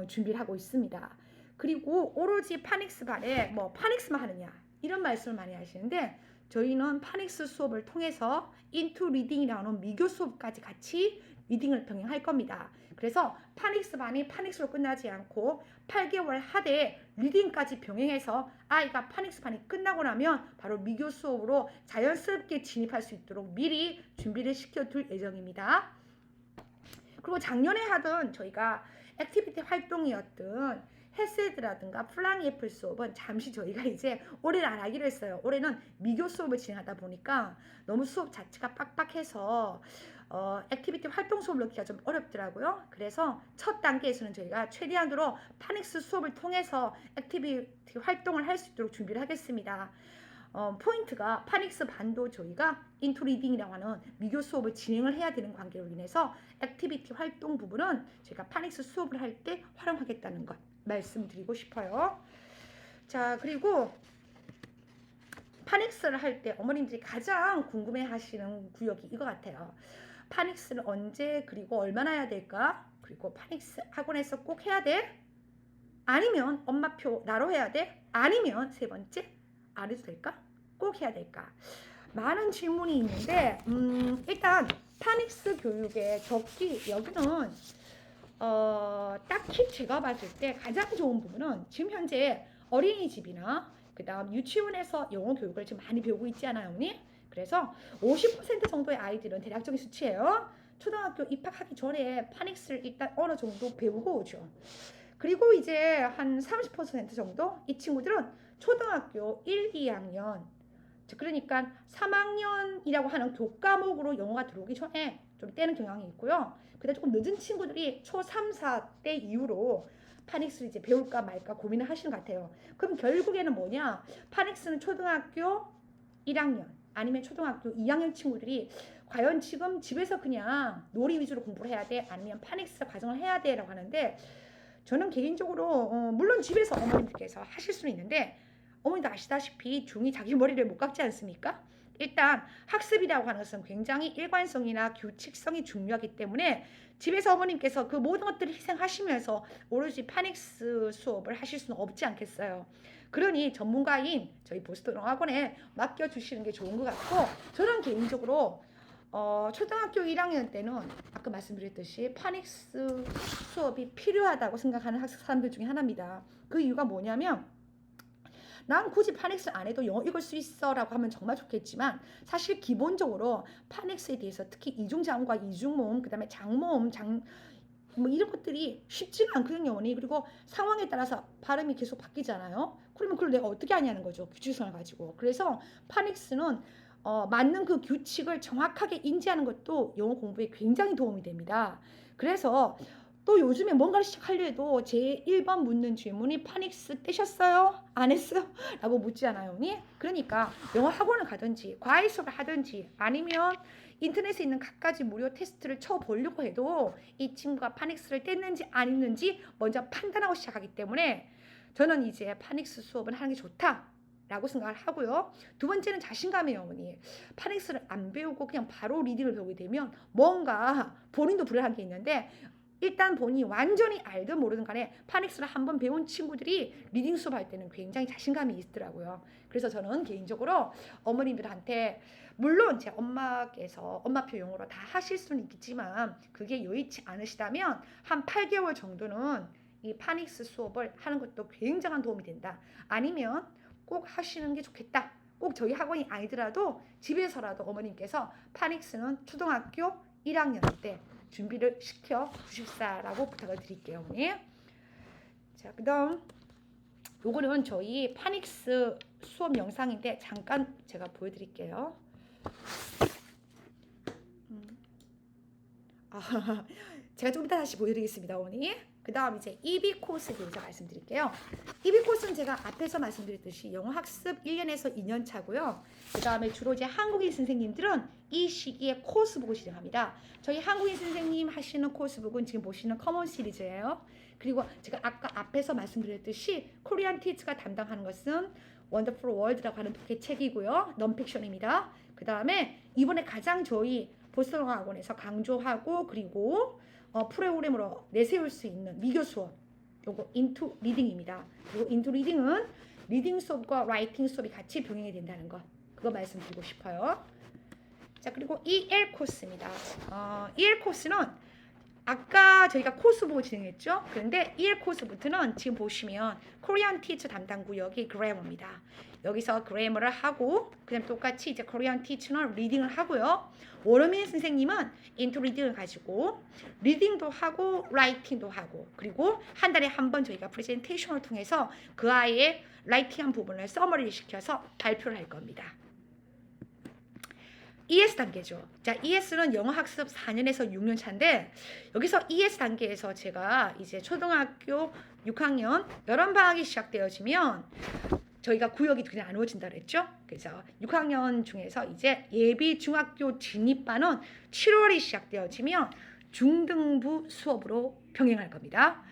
준비를 하고 있습니다. 그리고 오로지 파닉스 반에 뭐 파닉스만 하느냐 이런 말씀을 많이 하시는데 저희는 파닉스 수업을 통해서 인투 리딩이라는 미교 수업까지 같이 리딩을 병행할 겁니다. 그래서 파닉스 반이 파닉스로 끝나지 않고 8개월 하되 리딩까지 병행해서 아이가 파닉스 반이 끝나고 나면 바로 미교 수업으로 자연스럽게 진입할 수 있도록 미리 준비를 시켜둘 예정입니다. 그리고 작년에 하던 저희가 액티비티 활동이었던 헤세드라든가 플랑이 애플 수업은 잠시 저희가 이제 올해는 안 하기로 했어요. 올해는 미교 수업을 진행하다 보니까 너무 수업 자체가 빡빡해서 액티비티 활동 수업을 넣기가 좀 어렵더라고요. 그래서 첫 단계에서는 저희가 최대한으로 파닉스 수업을 통해서 액티비티 활동을 할 수 있도록 준비를 하겠습니다. 포인트가 파닉스 반도 저희가 인투 리딩이라고 하는 미교 수업을 진행을 해야 되는 관계로 인해서 액티비티 활동 부분은 제가 파닉스 수업을 할 때 활용하겠다는 것 말씀드리고 싶어요. 자, 그리고 파닉스를 할 때 어머님들이 가장 궁금해 하시는 구역이 이거 같아요. 파닉스를 언제 그리고 얼마나 해야 될까? 그리고 파닉스 학원에서 꼭 해야 돼? 아니면 엄마표 나로 해야 돼? 아니면 세 번째 안 해도 될까? 꼭 해야 될까? 많은 질문이 있는데 일단 파닉스 교육의 적기 여기는 딱히 제가 봤을 때 가장 좋은 부분은 지금 현재 어린이집이나 그 다음 유치원에서 영어 교육을 지금 많이 배우고 있지 않아요, 언니? 그래서 50% 정도의 아이들은 대략적인 수치예요. 초등학교 입학하기 전에 파닉스를 일단 어느 정도 배우고 오죠. 그리고 이제 한 30% 정도 이 친구들은 초등학교 1, 2학년 그러니까 3학년이라고 하는 교과목으로 영어가 들어오기 전에 좀 떼는 경향이 있고요. 그다음 조금 늦은 친구들이 초 3, 4때 이후로 파닉스를 이제 배울까 말까 고민을 하시는 것 같아요. 그럼 결국에는 뭐냐? 파닉스는 초등학교 1학년 아니면 초등학교 2학년 친구들이 과연 지금 집에서 그냥 놀이 위주로 공부를 해야 돼? 아니면 파닉스 과정을 해야 돼? 라고 하는데 저는 개인적으로 물론 집에서 어머님들께서 하실 수는 있는데 어머니도 아시다시피 중이 자기 머리를 못 깎지 않습니까? 일단 학습이라고 하는 것은 굉장히 일관성이나 규칙성이 중요하기 때문에 집에서 어머님께서 그 모든 것들을 희생하시면서 오로지 파닉스 수업을 하실 수는 없지 않겠어요. 그러니 전문가인 저희 보스턴 학원에 맡겨주시는 게 좋은 것 같고 저는 개인적으로 초등학교 1학년 때는 아까 말씀드렸듯이 파닉스 수업이 필요하다고 생각하는 사람들 중에 하나입니다. 그 이유가 뭐냐면 난 굳이 파닉스 안 해도 영어 읽을 수 있어 라고 하면 정말 좋겠지만 사실 기본적으로 파닉스에 대해서 특히 이중자음과 이중모음 그 다음에 장모음 뭐 이런 것들이 쉽지가 않거든요. 그리고 상황에 따라서 발음이 계속 바뀌잖아요. 그러면 그걸 내가 어떻게 하냐는 거죠. 규칙성을 가지고. 그래서 파닉스는 맞는 그 규칙을 정확하게 인지하는 것도 영어 공부에 굉장히 도움이 됩니다. 그래서 또 요즘에 뭔가를 시작하려 해도 제 1번 묻는 질문이 파닉스 떼셨어요? 안 했어요? 라고 묻잖아요. 그러니까 영어 학원을 가든지 과외 수업을 하든지 아니면 인터넷에 있는 갖가지 무료 테스트를 쳐보려고 해도 이 친구가 파닉스를 뗐는지 안 했는지 먼저 판단하고 시작하기 때문에 저는 이제 파닉스 수업은 하는 게 좋다 라고 생각을 하고요. 두 번째는 자신감이에요, 어머니. 파닉스를 안 배우고 그냥 바로 리딩을 배우게 되면 뭔가 본인도 불안한 게 있는데 일단 본인이 완전히 알든 모르든 간에 파닉스를 한번 배운 친구들이 리딩 수업 할 때는 굉장히 자신감이 있더라고요. 그래서 저는 개인적으로 어머님들한테 물론 제 엄마께서 엄마표 용어로 다 하실 수는 있겠지만 그게 여의치 않으시다면 한 8개월 정도는 이 파닉스 수업을 하는 것도 굉장한 도움이 된다. 아니면 꼭 하시는 게 좋겠다. 꼭 저희 학원이 아니더라도 집에서라도 어머님께서 파닉스는 초등학교 1학년 때 준비를 시켜 주십사라고 부탁을 드릴게요, 어머니. 자, 그다음 요거는 저희 파닉스 수업 영상인데 잠깐 제가 보여드릴게요. 제가 좀 이따 다시 보여드리겠습니다, 어머니. 그 다음 이제 EB 코스에 대해서 말씀드릴게요. EB 코스는 제가 앞에서 말씀드렸듯이 영어 학습 1년에서 2년 차고요. 그 다음에 주로 이제 한국인 선생님들은 이 시기에 코스북을 진행합니다. 저희 한국인 선생님 하시는 코스북은 지금 보시는 커먼 시리즈예요. 그리고 제가 아까 앞에서 말씀드렸듯이 코리안 티츠가 담당하는 것은 원더풀 월드라고 하는 책이고요. 넌픽션입니다. 그 다음에 이번에 가장 저희 보스턴 학원에서 강조하고 그리고 프로그램으로 내세울 수 있는 미교 수업 요거 인투 리딩입니다. 그리고 인투 리딩은 리딩 수업과 라이팅 수업이 같이 병행이 된다는 거 그거 말씀드리고 싶어요. 자, 그리고 EL 코스입니다. EL 코스는 아까 저희가 코스북을 진행했죠. 그런데 EL 코스부터는 지금 보시면 코리안 티처 담당 구역이 그래머입니다. 여기서 그래머를 하고 그다음 똑같이 이제 코리안 티처는 리딩을 하고요. 원어민 선생님은 인투 리딩을 가지고 리딩도 하고 라이팅도 하고 그리고 한 달에 한 번 저희가 프레젠테이션을 통해서 그 아이의 라이팅한 부분을 서머리를 시켜서 발표를 할 겁니다. ES 단계죠. 자, ES는 영어 학습 4년에서 6년 차인데 여기서 ES 단계에서 제가 이제 초등학교 6학년 여름 방학이 시작되어지면 저희가 구역이 그냥 나누어진다 그랬죠. 그래서 6학년 중에서 이제 예비 중학교 진입반은 7월이 시작되어지면 중등부 수업으로 병행할 겁니다.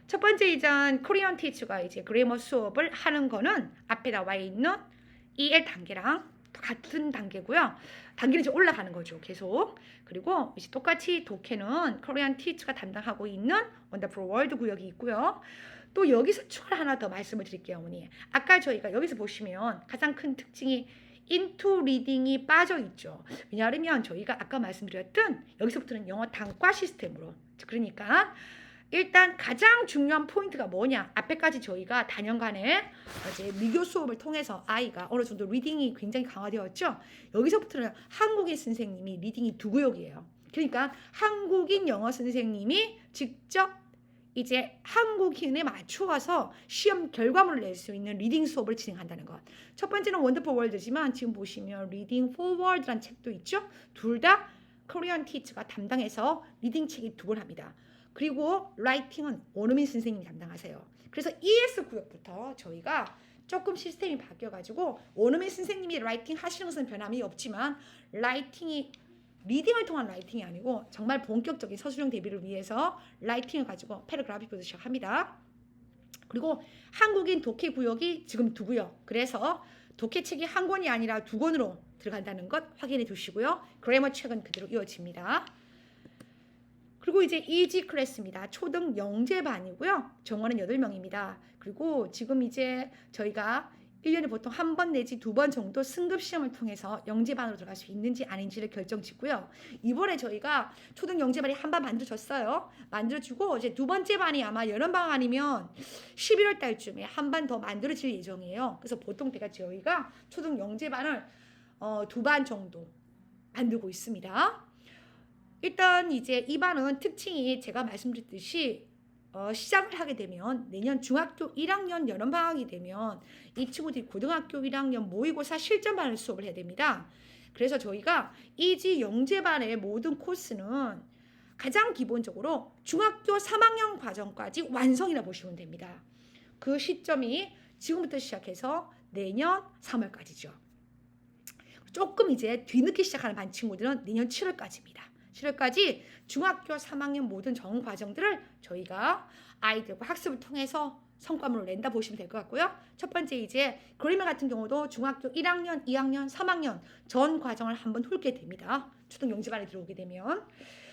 첫 번째 이전 코리안 티처가 이제 그래머 수업을 하는 거는 앞에 나와 있는 EL 단계랑 같은 단계고요. 단계는 이제 올라가는 거죠. 계속. 그리고 이제 똑같이 독해는 코리안 티처가 담당하고 있는 원더풀 월드 구역이 있고요. 또 여기서 추가로 하나 더 말씀을 드릴게요, 어머니. 아까 저희가 여기서 보시면 가장 큰 특징이 into 리딩이 빠져 있죠. 왜냐하면 저희가 아까 말씀드렸던 여기서부터는 영어 단과 시스템으로, 그러니까 일단 가장 중요한 포인트가 뭐냐, 앞에까지 저희가 단연간에 이제 미교 수업을 통해서 아이가 어느 정도 리딩이 굉장히 강화되었죠. 여기서부터는 한국인 선생님이 리딩이 두 구역이에요. 그러니까 한국인 영어 선생님이 직접 이제 한국인에 맞추어서 시험 결과물을 낼 수 있는 리딩 수업을 진행한다는 것. 첫 번째는 원더풀 월드지만 지금 보시면 리딩 포워드라는 책도 있죠. 둘 다 코리안 티처가 담당해서 리딩 책이 두 번 합니다. 그리고 라이팅은 원어민 선생님이 담당하세요. 그래서 ES 구역부터 저희가 조금 시스템이 바뀌어가지고 원어민 선생님이 라이팅 하시는 것은 변함이 없지만 라이팅이 리딩을 통한 라이팅이 아니고 정말 본격적인 서술형 대비를 위해서 라이팅을 가지고 패러그래프부터 시작합니다. 그리고 한국인 독해 구역이 지금 두 구역. 그래서 독해 책이 한 권이 아니라 두 권으로 들어간다는 것 확인해 두시고요. 그래머 책은 그대로 이어집니다. 그리고 이제 EG 클래스입니다. 초등 영재반이고요. 정원은 8명입니다. 그리고 지금 이제 저희가 1년에 보통 한 번 내지 두 번 정도 승급 시험을 통해서 영재반으로 들어갈 수 있는지 아닌지를 결정짓고요. 이번에 저희가 초등 영재반이 한 반 만들어졌어요. 만들어주고 이제 두 번째 반이 아마 여름방학 아니면 11월 달쯤에 한 반 더 만들어질 예정이에요. 그래서 보통 때가 저희가 초등 영재반을 두 반 정도 만들고 있습니다. 일단 이제 이 반은 특징이 제가 말씀드렸듯이 시작을 하게 되면 내년 중학교 1학년 여름방학이 되면 이 친구들이 고등학교 1학년 모의고사 실전반을 수업을 해야 됩니다. 그래서 저희가 이지 영재반의 모든 코스는 가장 기본적으로 중학교 3학년 과정까지 완성이라 보시면 됩니다. 그 시점이 지금부터 시작해서 내년 3월까지죠. 조금 이제 뒤늦게 시작하는 반 친구들은 내년 7월까지입니다. 7월까지 중학교 3학년 모든 전 과정들을 저희가 아이들과 학습을 통해서 성과물을 낸다 보시면 될 것 같고요. 첫 번째 이제 그래머 같은 경우도 중학교 1학년, 2학년, 3학년 전 과정을 한번 훑게 됩니다. 초등 영재반에 들어오게 되면.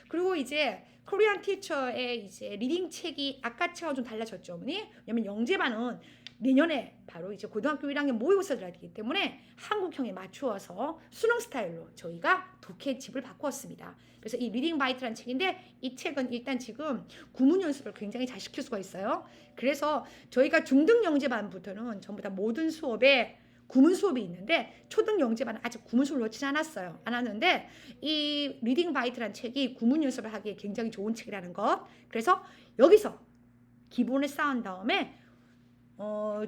그리고 이제 코리안 티처의 이제 리딩 책이 아까 책하고 좀 달라졌죠, 어머니? 왜냐면 영재반은 내년에 바로 이제 고등학교 1학년 모의고사 들어야 되기 때문에 한국형에 맞추어서 수능 스타일로 저희가 독해집을 바꾸었습니다. 그래서 이 리딩 바이트라는 책인데 이 책은 일단 지금 구문 연습을 굉장히 잘 시킬 수가 있어요. 그래서 저희가 중등 영재반부터는 전부 다 모든 수업에 구문 수업이 있는데 초등 영재반은 아직 구문 수업을 넣지 않았어요. 안 하는데 이 리딩 바이트라는 책이 구문 연습을 하기에 굉장히 좋은 책이라는 것. 그래서 여기서 기본을 쌓은 다음에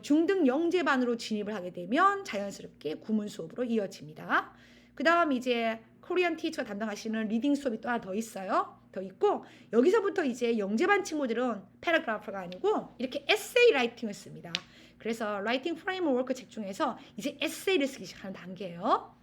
중등 영재반으로 진입을 하게 되면 자연스럽게 구문 수업으로 이어집니다. 그 다음 이제 코리안 티처가 담당하시는 리딩 수업이 또 하나 더 있어요. 더 있고 여기서부터 이제 영재반 친구들은 패러그래프가 아니고 이렇게 에세이 라이팅을 씁니다. 그래서 라이팅 프레임워크 책 중에서 이제 에세이를 쓰기 시작하는 단계예요.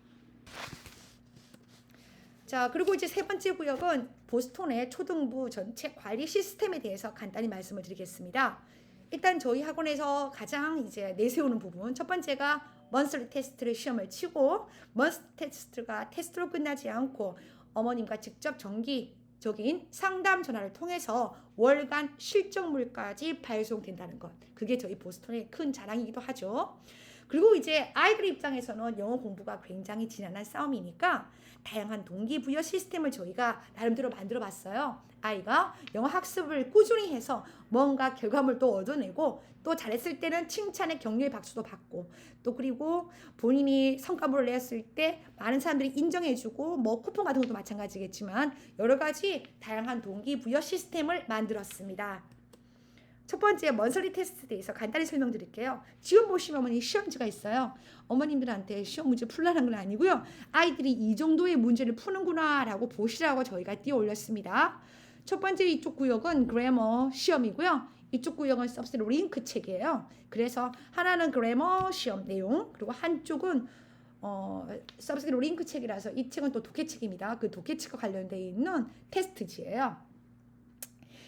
자, 그리고 이제 세 번째 구역은 보스턴의 초등부 전체 관리 시스템에 대해서 간단히 말씀을 드리겠습니다. 일단 저희 학원에서 가장 이제 내세우는 부분, 첫 번째가 먼슬리 테스트를 시험을 치고 먼슬리 테스트가 테스트로 끝나지 않고 어머님과 직접 정기적인 상담 전화를 통해서 월간 실적물까지 발송된다는 것. 그게 저희 보스턴의 큰 자랑이기도 하죠. 그리고 이제 아이들 입장에서는 영어 공부가 굉장히 지난한 싸움이니까 다양한 동기부여 시스템을 저희가 나름대로 만들어 봤어요. 아이가 영어 학습을 꾸준히 해서 뭔가 결과물도 얻어내고 또 잘했을 때는 칭찬의 격려의 박수도 받고 또 그리고 본인이 성과물을 냈을 때 많은 사람들이 인정해주고 뭐 쿠폰 같은 것도 마찬가지겠지만 여러 가지 다양한 동기부여 시스템을 만들었습니다. 첫 번째 먼슬리 테스트에 대해서 간단히 설명드릴게요. 지금 보시면 어머니 시험지가 있어요. 어머님들한테 시험 문제 풀라는 건 아니고요. 아이들이 이 정도의 문제를 푸는구나 라고 보시라고 저희가 띄워 올렸습니다. 첫 번째 이쪽 구역은 그래머 시험이고요. 이쪽 구역은 subsidy 링크 책이에요. 그래서 하나는 그래머 시험 내용, 그리고 한쪽은 subsidy 링크 책이라서 이 책은 또 독해책입니다. 그 독해책과 관련되어 있는 테스트지예요.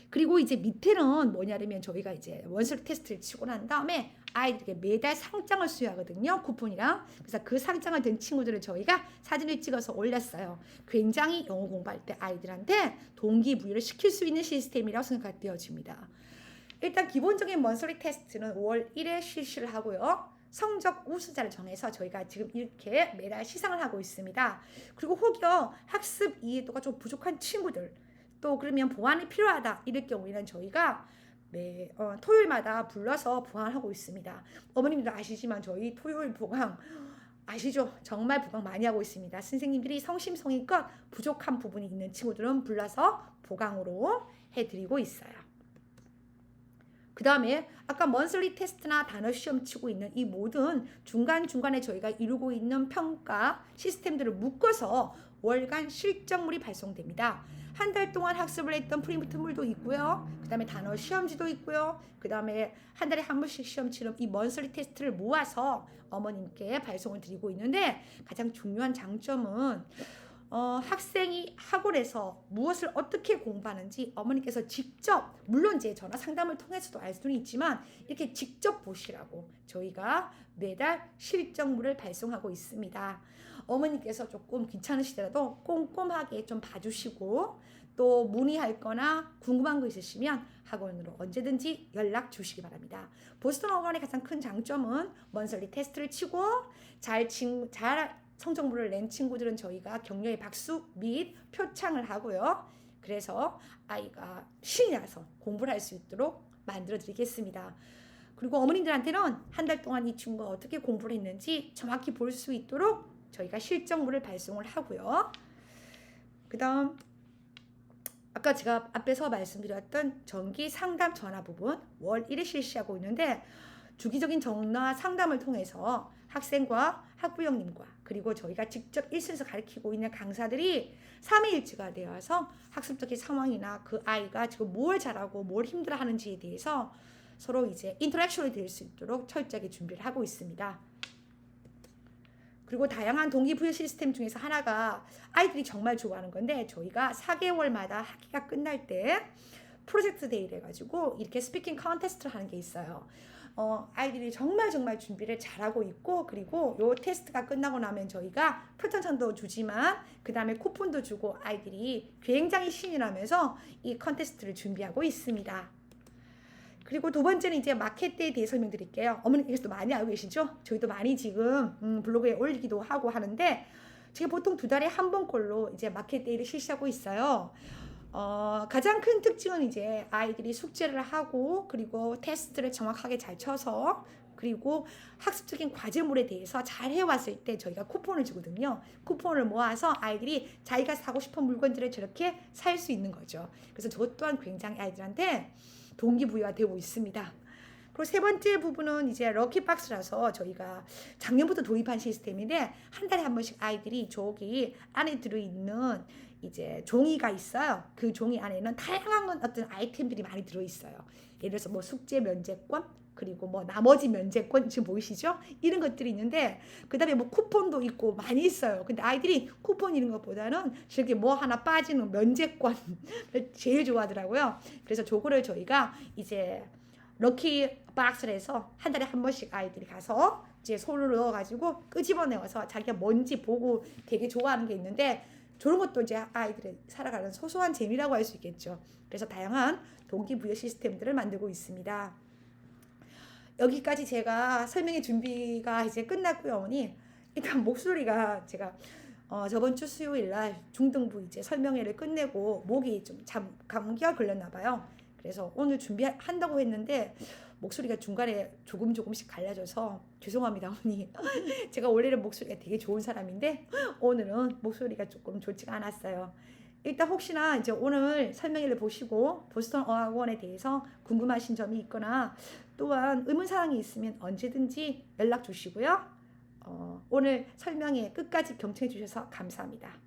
그리고 이제 밑에는 뭐냐면 저희가 이제 원서리 테스트를 치고 난 다음에 아이들에게 매달 상장을 수여하거든요. 쿠폰이랑. 그래서 그 상장을 든 친구들을 저희가 사진을 찍어서 올렸어요. 굉장히 영어 공부할 때 아이들한테 동기부여를 시킬 수 있는 시스템이라고 생각되어집니다. 일단 기본적인 원서리 테스트는 5월 1일 실시를 하고요. 성적 우수자를 정해서 저희가 지금 이렇게 매달 시상을 하고 있습니다. 그리고 혹여 학습 이해도가 좀 부족한 친구들, 또 그러면 보완이 필요하다 이럴 경우에는 저희가 토요일마다 불러서 보강하고 있습니다. 어머님도 아시지만 저희 토요일 보강 아시죠? 정말 보강 많이 하고 있습니다. 선생님들이 성심성의껏 부족한 부분이 있는 친구들은 불러서 보강으로 해드리고 있어요. 그 다음에 아까 먼슬리 테스트나 단어 시험 치고 있는 이 모든 중간중간에 저희가 이루고 있는 평가 시스템들을 묶어서 월간 실적물이 발송됩니다. 한 달 동안 학습을 했던 프린트물도 있고요. 그 다음에 단어 시험지도 있고요. 그 다음에 한 달에 한 번씩 시험 치는 이 먼슬리 테스트를 모아서 어머님께 발송을 드리고 있는데 가장 중요한 장점은 학생이 학원에서 무엇을 어떻게 공부하는지 어머니께서 직접, 물론 제 전화 상담을 통해서도 알 수는 있지만 이렇게 직접 보시라고 저희가 매달 실적물을 발송하고 있습니다. 어머니께서 조금 귀찮으시더라도 꼼꼼하게 좀 봐주시고 또 문의할 거나 궁금한 거 있으시면 학원으로 언제든지 연락 주시기 바랍니다. 보스턴 학원의 가장 큰 장점은 먼슬리 테스트를 치고 잘 성적물을 낸 친구들은 저희가 격려의 박수 및 표창을 하고요. 그래서 아이가 신이 나서 공부를 할 수 있도록 만들어 드리겠습니다. 그리고 어머님들한테는 한 달 동안 이 친구가 어떻게 공부를 했는지 정확히 볼 수 있도록 저희가 실적물을 발송을 하고요. 그 다음 아까 제가 앞에서 말씀드렸던 정기 상담 전화 부분 월 1회 실시하고 있는데 주기적인 전화 상담을 통해서 학생과 학부형님과 그리고 저희가 직접 일선에서 가르치고 있는 강사들이 3일치가 되어서 학습적인 상황이나 그 아이가 지금 뭘 잘하고 뭘 힘들어하는지에 대해서 서로 이제 인터랙션이 될 수 있도록 철저하게 준비를 하고 있습니다. 그리고 다양한 동기부여 시스템 중에서 하나가 아이들이 정말 좋아하는 건데 저희가 4개월마다 학기가 끝날 때 프로젝트 데이를 해가지고 이렇게 스피킹 컨테스트를 하는 게 있어요. 아이들이 정말 준비를 잘하고 있고 그리고 요 테스트가 끝나고 나면 저희가 표창장도 주지만 그 다음에 쿠폰도 주고 아이들이 굉장히 신이 나면서 이 컨테스트를 준비하고 있습니다. 그리고 두 번째는 이제 마켓데이에 대해 설명드릴게요. 어머니께서도 많이 알고 계시죠? 저희도 많이 지금 블로그에 올리기도 하고 하는데 제가 보통 2달에 한 번꼴로 이제 마켓데이를 실시하고 있어요. 가장 큰 특징은 이제 아이들이 숙제를 하고 그리고 테스트를 정확하게 잘 쳐서 그리고 학습적인 과제물에 대해서 잘 해왔을 때 저희가 쿠폰을 주거든요. 쿠폰을 모아서 아이들이 자기가 사고 싶은 물건들을 저렇게 살 수 있는 거죠. 그래서 저것 또한 굉장히 아이들한테 동기부여가 되고 있습니다. 그리고 세 번째 부분은 이제 럭키박스라서 저희가 작년부터 도입한 시스템인데 한 달에 한 번씩 아이들이 저기 안에 들어있는 이제 종이가 있어요. 그 종이 안에는 다양한 어떤 아이템들이 많이 들어있어요. 예를 들어서 뭐 숙제 면제권 그리고 뭐 나머지 면제권 지금 보이시죠? 이런 것들이 있는데 그 다음에 뭐 쿠폰도 있고 많이 있어요. 근데 아이들이 쿠폰 이런 것보다는 저렇게 뭐 하나 빠지는 면제권을 제일 좋아하더라고요. 그래서 저거를 저희가 이제 럭키 박스를 해서 한 달에 한 번씩 아이들이 가서 이제 손을 넣어가지고 끄집어내서 자기가 뭔지 보고 되게 좋아하는 게 있는데 저런 것도 이제 아이들의 살아가는 소소한 재미라고 할 수 있겠죠. 그래서 다양한 동기부여 시스템들을 만들고 있습니다. 여기까지 제가 설명의 준비가 이제 끝났고요, 어머니. 일단 목소리가 제가 저번 주 수요일 날 중등부 이제 설명회를 끝내고 목이 좀 감기가 걸렸나 봐요. 그래서 오늘 준비한다고 했는데 목소리가 중간에 조금씩 갈라져서 죄송합니다, 어머니. 제가 원래는 목소리가 되게 좋은 사람인데 오늘은 목소리가 조금 좋지가 않았어요. 일단 혹시나 이제 오늘 설명회를 보시고 보스턴 어학원에 대해서 궁금하신 점이 있거나 또한 의문사항이 있으면 언제든지 연락 주시고요. 오늘 설명회 끝까지 경청해 주셔서 감사합니다.